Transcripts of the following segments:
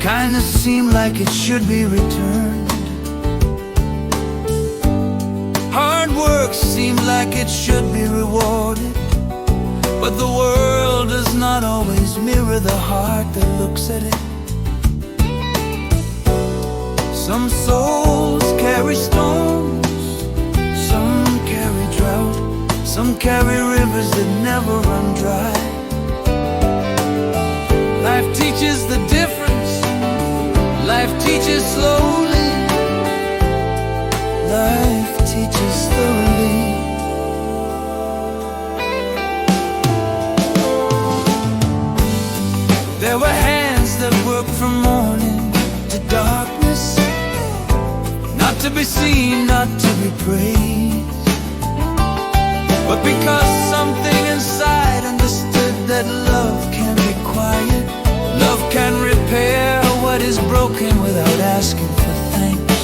Kindness seemed like it should be returned. Hard work seemed like it should be rewarded. But the world does not always mirror the heart that looks at it. Some souls carry stones, some carry drought, some carry rivers that never run dry. Life teaches the difference, life teaches slowly, life teaches thoroughly. There were hands that worked from morning to darkness, not to be seen, not to be praised, but because something inside understood that love can be quiet. Love can repair what is broken without asking for thanks.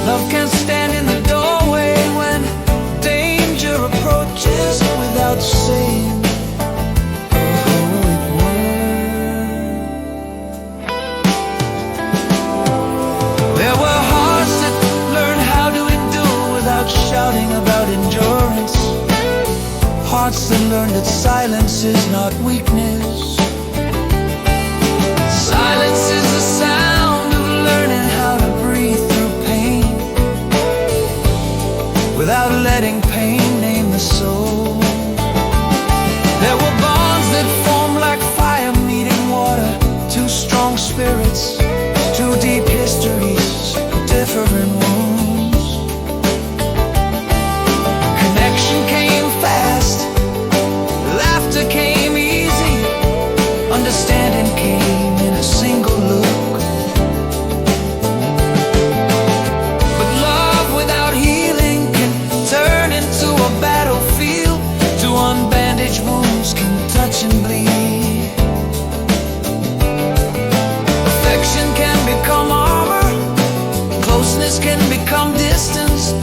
Love can stand in the doorway when danger approaches without saying shouting about endurance, hearts that learn that silence is not weakness. Silence is the sound of learning how to breathe through pain without letting pain name the soul. There were bonds that formed like fire meeting water, two strong spirits, two deep histories, different wounds. Came easy, understanding came in a single look. But love without healing can turn into a battlefield. Two unbandaged wounds can touch and bleed. Affection can become armor, closeness can become distance,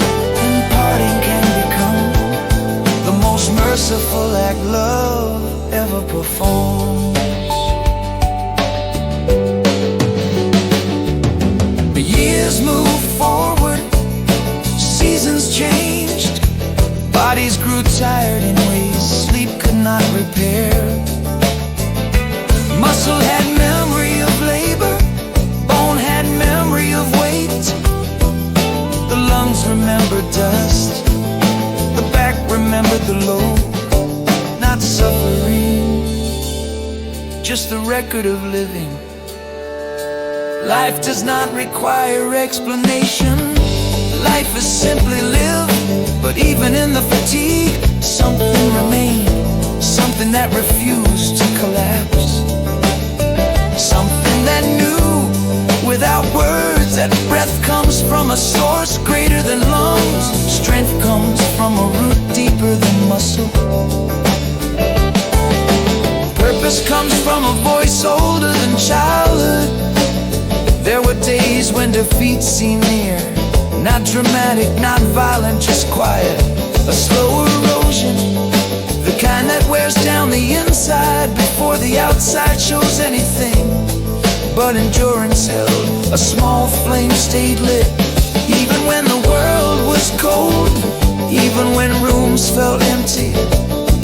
and parting can become the most merciful act love ever performs. The years moved forward, seasons changed, bodies grew tired in ways sleep could not repair. Muscle had memory of labor, bone had memory of weight. The lungs remembered dust, the back remembered the load. Not suffering, just the record of living. Life does not require explanation. Life is simply lived. But even in the fatigue, something remained, something that refused to collapse, something that knew without words that breath comes from a source greater than lungs. Strength comes from a root deeper than muscle. Purpose comes from a voice older than childhood. There were days when defeat seemed near, not dramatic, not violent, just quiet. A slow erosion, the kind that wears down the inside before the outside shows anything. But endurance held, a small flame stayed lit, even when the world was cold, even when rooms felt empty,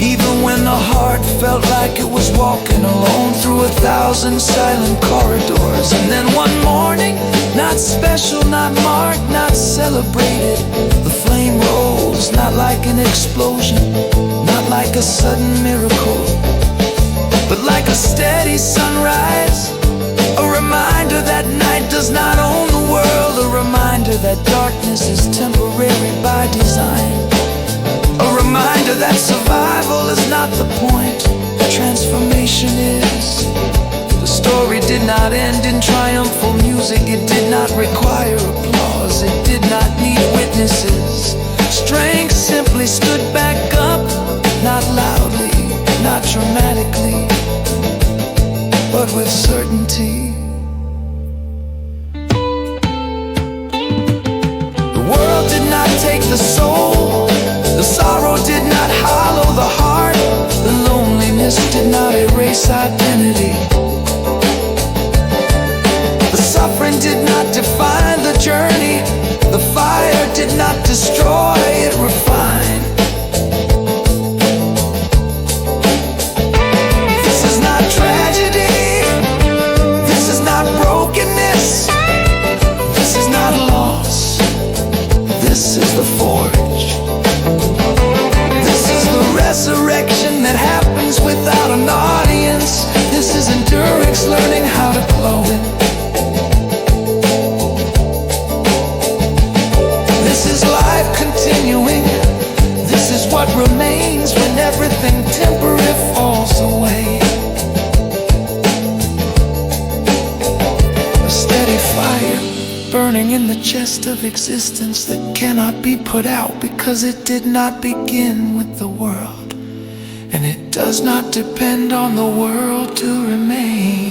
even when the heart felt like it was walking alone through 1,000 silent corridors. And then one morning, not special, not marked, not celebrated, the flame rose, not like an explosion, not like a sudden miracle, but like a steady sunrise. A reminder that night does not own the world, a reminder that darkness is temporary by design. A reminder that survival is not the point, transformation is. The story did not end in triumphal music, it did not require applause, it did not need witnesses. Strength simply stood back up, not loudly, not dramatically, but with certainty. The world did not take the soul, the sorrow did not hollow the heart, the loneliness did not erase identity. flowing. This is life continuing. This is what remains when everything temporary falls away. A steady fire burning in the chest of existence that cannot be put out because it did not begin with the world, and it does not depend on the world to remain.